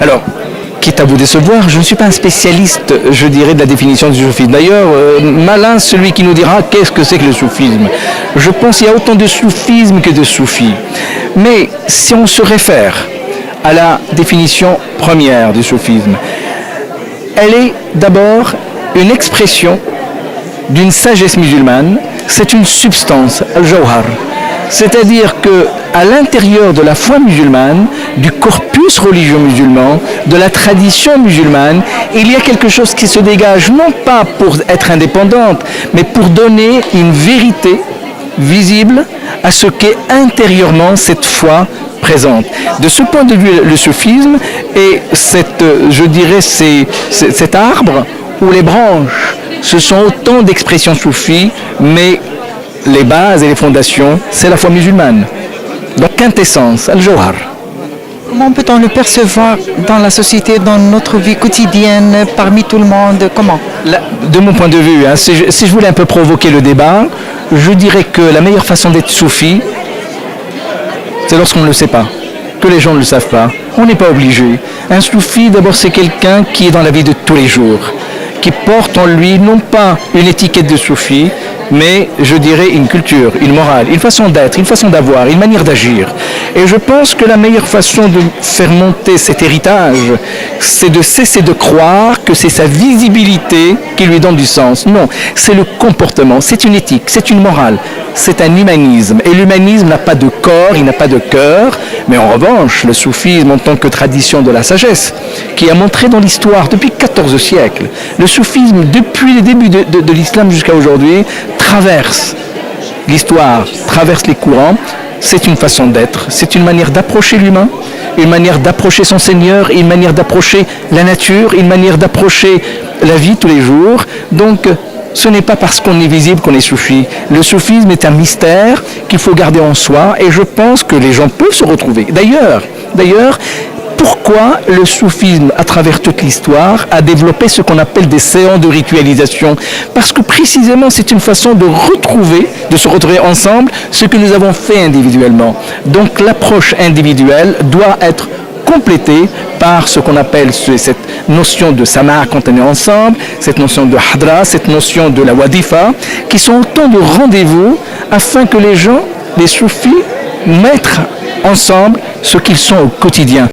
Alors, quitte à vous décevoir, je ne suis pas un spécialiste, je dirais, de la définition du soufisme. D'ailleurs, malin celui qui nous dira qu'est-ce que c'est que le soufisme. Je pense qu'il y a autant de soufisme que de soufis. Mais si on se réfère à la définition première du soufisme, elle est d'abord une expression d'une sagesse musulmane, c'est une substance, al-jawhar. C'est-à-dire qu'à l'intérieur de la foi musulmane, du corpus religieux musulman, de la tradition musulmane, il y a quelque chose qui se dégage, non pas pour être indépendante, mais pour donner une vérité visible à ce qu'est intérieurement cette foi présente. De ce point de vue, le soufisme est cet arbre où les branches, ce sont autant d'expressions soufis, mais les bases et les fondations, c'est la foi musulmane. Donc, quintessence, al-jawhar. Comment peut-on le percevoir dans la société, dans notre vie quotidienne, parmi tout le monde? Comment? Là, de mon point de vue, si je voulais un peu provoquer le débat, je dirais que la meilleure façon d'être soufi, c'est lorsqu'on ne le sait pas, que les gens ne le savent pas. On n'est pas obligé. Un soufi, d'abord, c'est quelqu'un qui est dans la vie de tous les jours, qui porte en lui non pas une étiquette de soufi, mais je dirais une culture, une morale, une façon d'être, une façon d'avoir, une manière d'agir. Et je pense que la meilleure façon de faire monter cet héritage, c'est de cesser de croire que c'est sa visibilité qui lui donne du sens. Non, c'est le comportement, c'est une éthique, c'est une morale, c'est un humanisme. Et l'humanisme n'a pas de corps, il n'a pas de cœur, mais en revanche, le soufisme en tant que tradition de la sagesse, qui a montré dans l'histoire depuis 14 siècles, le soufisme depuis les débuts de l'islam jusqu'à aujourd'hui, traverse l'histoire, traverse les courants. C'est une façon d'être, c'est une manière d'approcher l'humain, une manière d'approcher son Seigneur, une manière d'approcher la nature, une manière d'approcher la vie tous les jours. Donc, ce n'est pas parce qu'on est visible qu'on est soufi. Le soufisme est un mystère qu'il faut garder en soi et je pense que les gens peuvent se retrouver. D'ailleurs, pourquoi le soufisme, à travers toute l'histoire, a développé ce qu'on appelle des séances de ritualisation? Parce que précisément, c'est une façon de se retrouver ensemble, ce que nous avons fait individuellement. Donc l'approche individuelle doit être complétée par ce qu'on appelle cette notion de sama' quand on est ensemble, cette notion de hadra, cette notion de la wadifa, qui sont autant de rendez-vous afin que les gens, les soufis, mettent ensemble ce qu'ils sont au quotidien.